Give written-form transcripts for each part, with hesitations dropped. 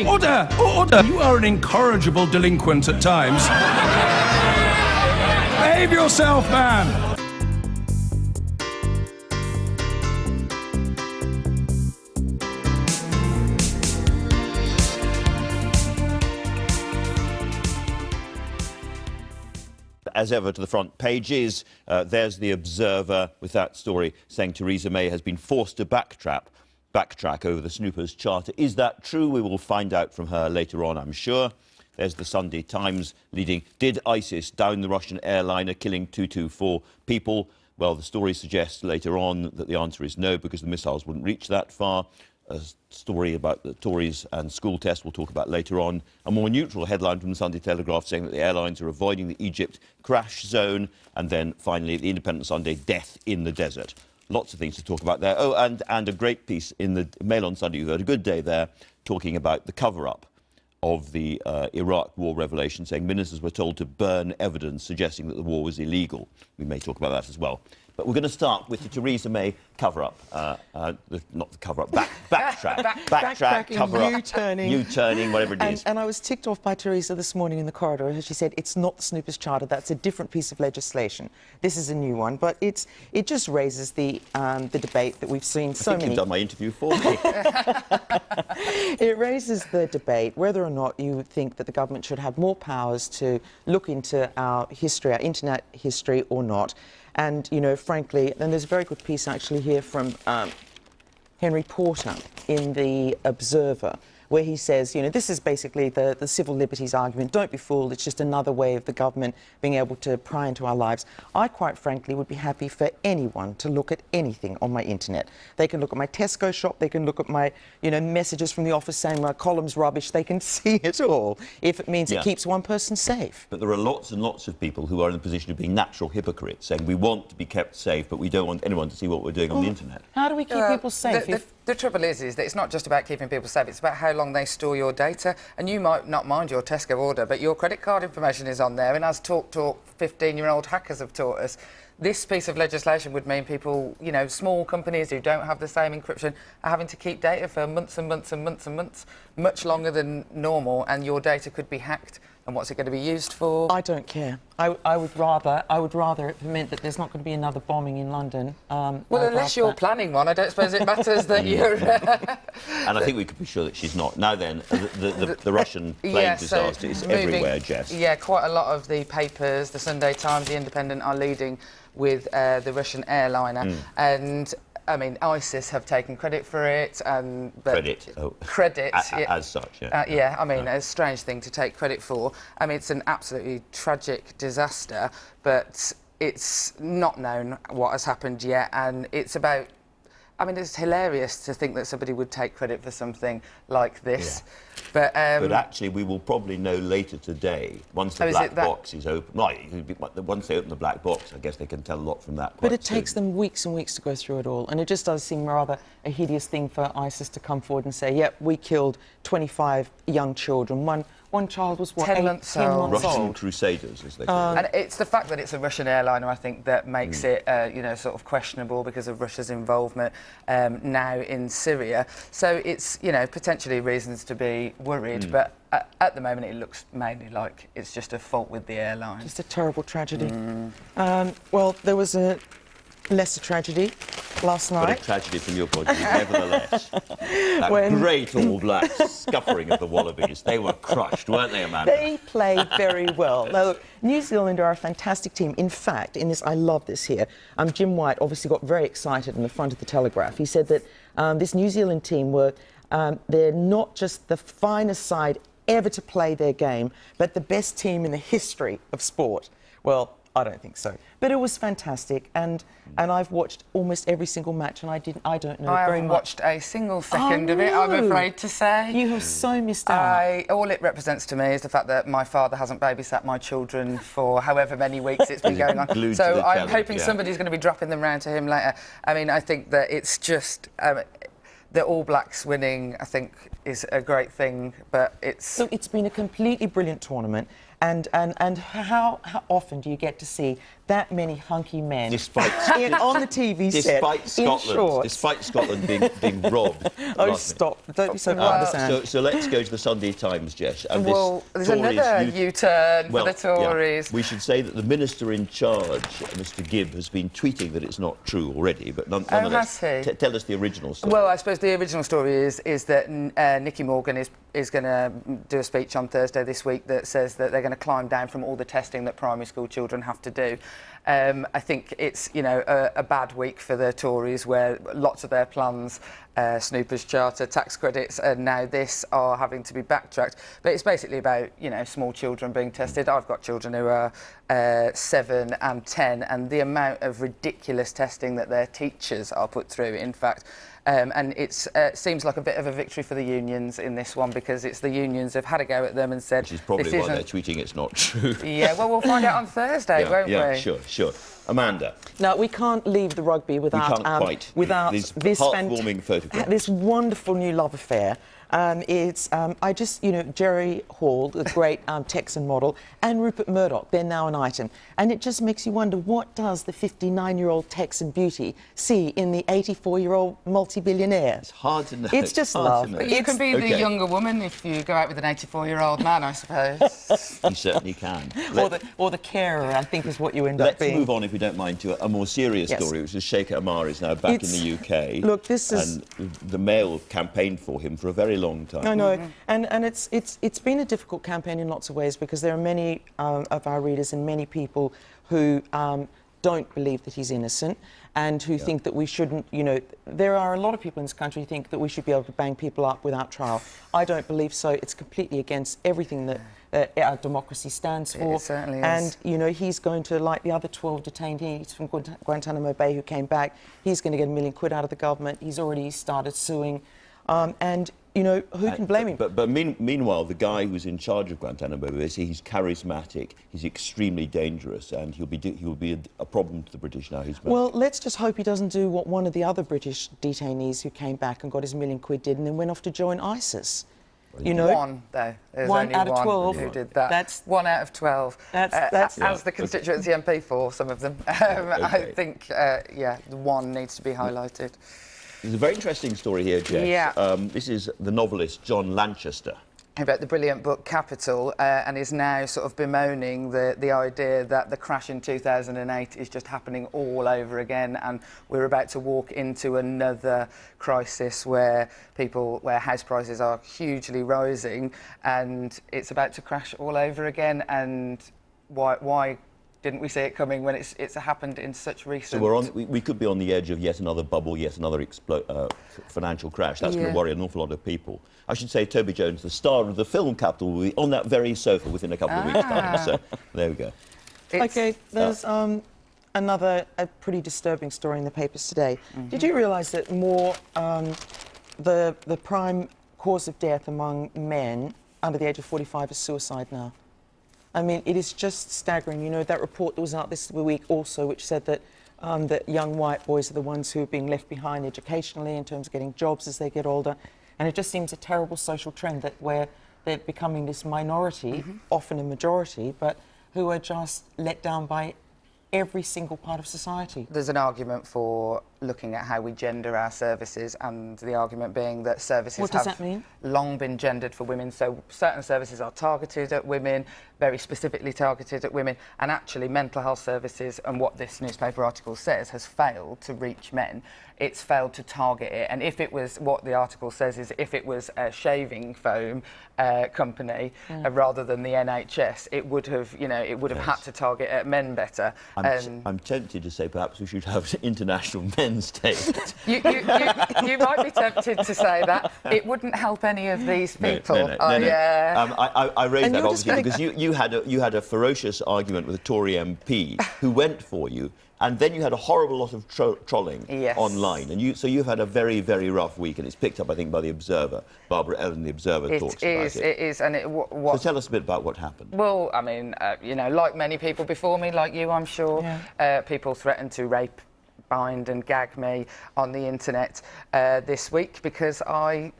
Order! Order! You are an incorrigible delinquent at times. Behave yourself, man! As ever, to the front pages, there's the Observer with that story saying Theresa May has been forced to backtrack over the Snoopers Charter. Is that true? We will find out from her later on, I'm sure. There's the Sunday Times leading, did ISIS down the Russian airliner, killing 224 people? Well, the story suggests later on that the answer is no, because the missiles wouldn't reach that far. A story about the Tories and school tests we'll talk about later on. A more neutral headline from the Sunday Telegraph saying that the airlines are avoiding the Egypt crash zone. And then finally, the Independent Sunday, death in the desert. Lots of things to talk about there. Oh, and a great piece in the Mail on Sunday, you heard a good day there, talking about the cover-up of the Iraq war revelation, saying ministers were told to burn evidence suggesting that the war was illegal. We may talk about that as well. But we're going to start with the Theresa May cover-up, not the cover-up, backtrack, cover-up, U-turning, whatever it is. And I was ticked off by Theresa this morning in the corridor as she said, it's not the Snoopers Charter, that's a different piece of legislation. This is a new one, but it just raises the debate that we've seen so many... I think you've done my interview for me. It raises the debate whether or not you think that the government should have more powers to look into our history, our internet history, or not. And, you know, frankly, and there's a very good piece actually here from Henry Porter in the Observer, where he says, you know, this is basically the civil liberties argument. Don't be fooled, it's just another way of the government being able to pry into our lives. I, quite frankly, would be happy for anyone to look at anything on my internet. They can look at my Tesco shop, they can look at my, you know, messages from the office saying my column's rubbish, they can see it all, if it means it keeps one person safe. But there are lots and lots of people who are in the position of being natural hypocrites, saying we want to be kept safe, but we don't want anyone to see what we're doing on the internet. How do we keep people safe? The trouble is that it's not just about keeping people safe, it's about how long they store your data. And you might not mind your Tesco order, but your credit card information is on there. And as Talk 15-year-old hackers have taught us, this piece of legislation would mean people, you know, small companies who don't have the same encryption are having to keep data for months and months and months and months, much longer than normal, and your data could be hacked. And what's it going to be used for? I don't care. I would rather it meant that there's not going to be another bombing in London. Well, unless you're planning one, I don't suppose it matters that you're... And I think we could be sure that she's not. Now then, the Russian plane disaster is everywhere, Jess. Yeah, quite a lot of the papers, the Sunday Times, the Independent, are leading with the Russian airliner. And... I mean, ISIS have taken credit for it. Credit. As such, yeah. Yeah, I mean, a strange thing to take credit for. I mean, it's an absolutely tragic disaster, but it's not known what has happened yet, and it's about... I mean, it's hilarious to think that somebody would take credit for something like this. Yeah. But actually, we will probably know later today, once the black box is open. Right, once they open the black box, I guess they can tell a lot from that. But it takes them weeks and weeks to go through it all. And it just does seem rather a hideous thing for ISIS to come forward and say, yep, we killed 25 young children. One child was, what, 10 months old. Russian crusaders, as they call them. And it's the fact that it's a Russian airliner, I think, that makes it, you know, sort of questionable because of Russia's involvement now in Syria. So it's, you know, potentially reasons to be worried, but at the moment it looks mainly like it's just a fault with the airline. Just a terrible tragedy. Well, there was a lesser tragedy last night. But a tragedy from your point of view, nevertheless. That great all black scuffering of the Wallabies. They were crushed, weren't they, Amanda? They played very well. Now, look, New Zealand are a fantastic team. In fact, in this, I love this here. Jim White obviously got very excited in the front of the Telegraph. He said that this New Zealand team were, they're not just the finest side ever to play their game, but the best team in the history of sport. Well, I don't think so. But it was fantastic, and I've watched almost every single match, and I don't know very much. I haven't watched a single second of it, I'm afraid to say. You have so missed out. All it represents to me is the fact that my father hasn't babysat my children for however many weeks it's been going on. So I'm hoping somebody's going to be dropping them round to him later. I mean, I think that it's just... the All Blacks winning, I think, is a great thing, but it's... So it's been a completely brilliant tournament, and how often do you get to see that many hunky men Despite on the TV set in shorts. Despite Scotland being robbed. Oh, stop. Don't be so partisan. So let's go to the Sunday Times, Jess. And Well, there's another U-turn for the Tories. We should say that the minister in charge, Mr Gibb, has been tweeting that it's not true already, but nonetheless, has he? tell us the original story. Well, I suppose the original story is that Nicky Morgan is going to do a speech on Thursday this week that says that they're going to climb down from all the testing that primary school children have to do. I think it's, you know, a bad week for the Tories, where lots of their plans, Snoopers Charter, tax credits, and now this are having to be backtracked. But it's basically about, you know, small children being tested. I've got children who are 7 and 10, and the amount of ridiculous testing that their teachers are put through, in fact. And it seems like a bit of a victory for the unions in this one, because it's the unions have had a go at them and said... Which is probably why they're tweeting it's not true. Yeah, well, we'll find out on Thursday, won't we? Yeah, sure. Amanda. Now, we can't leave the rugby without this heartwarming photograph. This wonderful new love affair. Jerry Hall, the great Texan model, and Rupert Murdoch, they're now an item. And it just makes you wonder, what does the 59-year-old Texan beauty see in the 84-year-old multi-billionaire? It's hard to know. It's just love. But you can be the younger woman if you go out with an 84-year-old man, I suppose. You certainly can. Or the carer, I think, is what you end up being. Let's move on, if we don't mind, to a more serious story, which is Sheikh Marr is now back in the UK. Look, this is... And the Mail campaigned for him for a very long time. I know, and it's been a difficult campaign in lots of ways, because there are many of our readers and many people who don't believe that he's innocent, and who think that we shouldn't, you know, there are a lot of people in this country who think that we should be able to bang people up without trial. I don't believe so. It's completely against everything that our democracy stands for. It certainly is. And, you know, he's going to, like the other 12 detainees from Guantanamo Bay who came back, he's going to get £1 million out of the government. He's already started suing. And, you know, who can blame him? But meanwhile, the guy who's in charge of Guantanamo Bay, he's charismatic, he's extremely dangerous, and he'll be a problem to the British now. Well, let's just hope he doesn't do what one of the other British detainees who came back and got his £1 million did and then went off to join Isis. You know, one, though. There's one only out of one 12 who did that. That's 1 out of 12. That's as the constituency MP for some of them. I think, the one needs to be highlighted. There's a very interesting story here, Jess. Yeah. This is the novelist John Lanchester. He wrote the brilliant book Capital, and is now sort of bemoaning the idea that the crash in 2008 is just happening all over again, and we're about to walk into another crisis where house prices are hugely rising, and it's about to crash all over again. And why didn't we see it coming when it's happened in such recent... So we could be on the edge of yet another bubble, yet another financial crash. That's going to worry an awful lot of people. I should say Toby Jones, the star of the film Capital, will be on that very sofa within a couple of weeks' time. So there we go. OK, there's another pretty disturbing story in the papers today. Did you realise that the prime cause of death among men under the age of 45 is suicide now? I mean, it is just staggering. You know, that report that was out this week also, which said that that young white boys are the ones who are being left behind educationally in terms of getting jobs as they get older. And it just seems a terrible social trend that where they're becoming this minority, often a majority, but who are just let down by every single part of society. There's an argument for looking at how we gender our services, and the argument being that services have long been gendered for women. So certain services are targeted at women, very specifically targeted at women, and actually mental health services, and what this newspaper article says, has failed to reach men. It's failed to target it. And if it was, what the article says is, if it was a shaving foam company rather than the NHS, it would have, you know, had to target at men better. I'm tempted to say perhaps we should have International Men's Day. You might be tempted to say that. It wouldn't help any of these people. No. I raised that obviously because you had a ferocious argument with a Tory MP who went for you, and then you had a horrible lot of trolling online, and so you've had a very, very rough week, and it's picked up, I think, by the Observer. Barbara Ellen, the Observer, talks about it. It is, and so tell us a bit about what happened. Well, I mean, you know, like many people before me, like you, I'm sure, people threatened to rape bind and gag me on the internet this week because I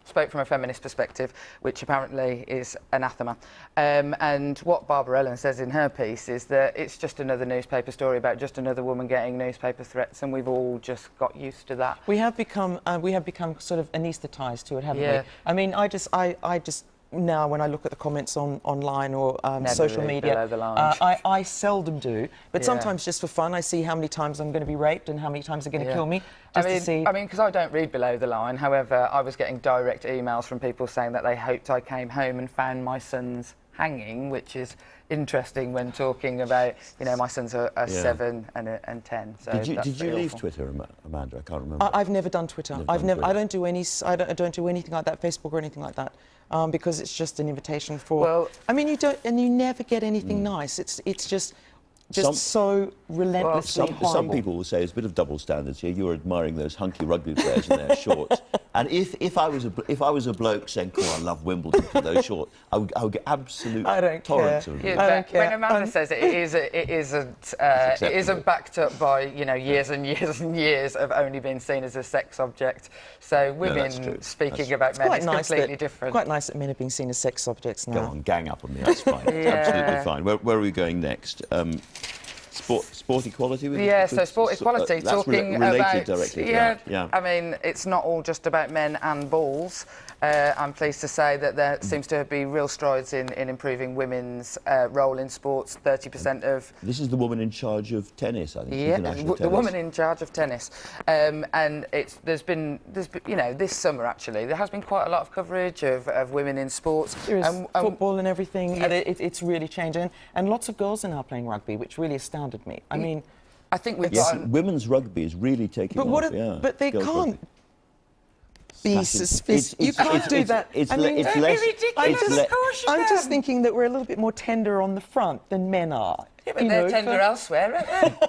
spoke from a feminist perspective, which apparently is anathema. And what Barbara Ellen says in her piece is that it's just another newspaper story about just another woman getting newspaper threats, and we've all just got used to that. We have become sort of anaesthetised to it, haven't we? I mean, I just now, when I look at the comments online or social media, below the line. I seldom do. But sometimes, just for fun, I see how many times I'm going to be raped and how many times they're going to kill me. To see. I mean, because I don't read below the line. However, I was getting direct emails from people saying that they hoped I came home and found my sons hanging, which is interesting when talking about, you know, my sons are 7 and 10. So did you leave Twitter, Amanda? I can't remember. I've never done Twitter. I don't do anything like that, Facebook or anything like that, because it's just an invitation for. Well, I mean, you never get anything nice. It's just so relentlessly horrible. Some people will say there's a bit of double standards here. You're admiring those hunky rugby players in their shorts, and if I was a bloke saying, "Oh, I love Wimbledon for those shorts," I would get absolute torrents of it. I don't care. When Amanda says it isn't backed up by, you know, years and years and years of only being seen as a sex object. So women speaking about men is completely different. Quite nice that men are being seen as sex objects now. Go on, gang up on me. That's fine. Absolutely fine. Where are we going next? Sport equality? So sport equality, talking related about... directly. I mean, it's not all just about men and balls. I'm pleased to say that there seems to be real strides in improving women's role in sports. 30% of... This is the woman in charge of tennis, I think. Yeah, the woman in charge of tennis. And there's been, you know, this summer actually, there has been quite a lot of coverage of women in sports. There is football and everything, and it's really changing. And lots of girls are now playing rugby, which really astounded me. I mean... I think we've women's rugby is really taking off. But they can't be suspicious. You can't do that. I'm just thinking that we're a little bit more tender on the front than men are. Yeah, but they're tender elsewhere, aren't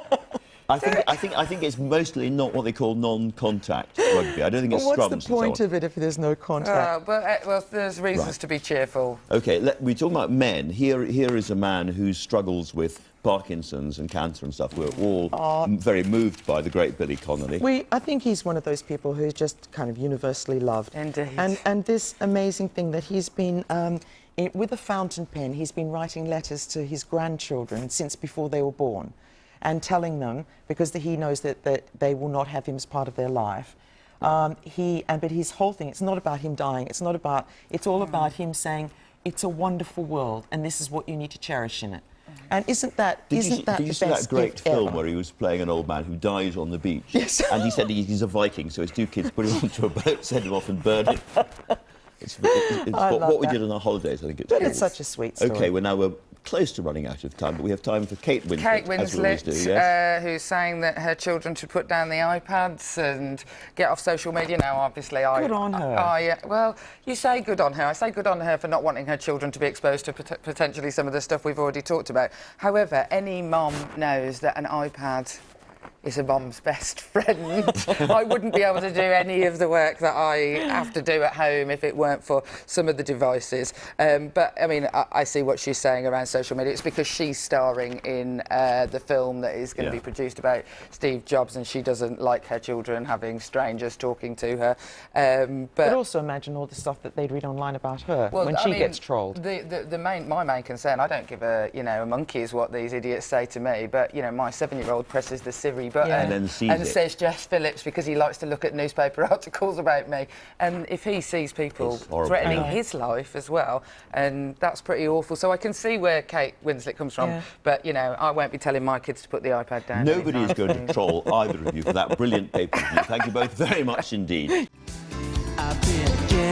they? I think it's mostly not what they call non-contact rugby. I don't think it's scrums. What's the point of it if there's no contact? Well, there's reasons to be cheerful. OK, we're talking about men. Here is a man who struggles with Parkinson's and cancer and stuff. We're all very moved by the great Billy Connolly. I think he's one of those people who's just kind of universally loved. Indeed. And this amazing thing that he's been... with a fountain pen, he's been writing letters to his grandchildren since before they were born, and telling them, because he knows that they will not have him as part of their life. But his whole thing, it's not about him dying. It's all about him saying, it's a wonderful world, and this is what you need to cherish in it. And isn't that the best gift ever? Did you see that great film where he was playing an old man who dies on the beach? Yes. And he said he's a Viking, so his 2 kids put him onto a boat, send him off and burn him. It's what we did on our holidays, I think. It's such a sweet story. OK, we're close to running out of time, but we have time for Kate Winslet, as we always do, yes? Who's saying that her children should put down the iPads and get off social media. Now, obviously, Good on her. Well, you say good on her. I say good on her for not wanting her children to be exposed to potentially some of the stuff we've already talked about. However, any mum knows that an iPad is a mom's best friend. I wouldn't be able to do any of the work that I have to do at home if it weren't for some of the devices. But, I mean, I see what she's saying around social media. It's because she's starring in the film that is going to be produced about Steve Jobs, and she doesn't like her children having strangers talking to her. But also imagine all the stuff that they'd read online about her when she gets trolled. My main concern, I don't give a monkey is what these idiots say to me, but, you know, my 7-year-old presses the Siri button and then says Jess Phillips because he likes to look at newspaper articles about me. And if he sees people threatening his life as well, and that's pretty awful. So I can see where Kate Winslet comes from, but, you know, I won't be telling my kids to put the iPad down. Nobody is going to troll either of you for that brilliant paper review. Thank you both very much indeed. I've been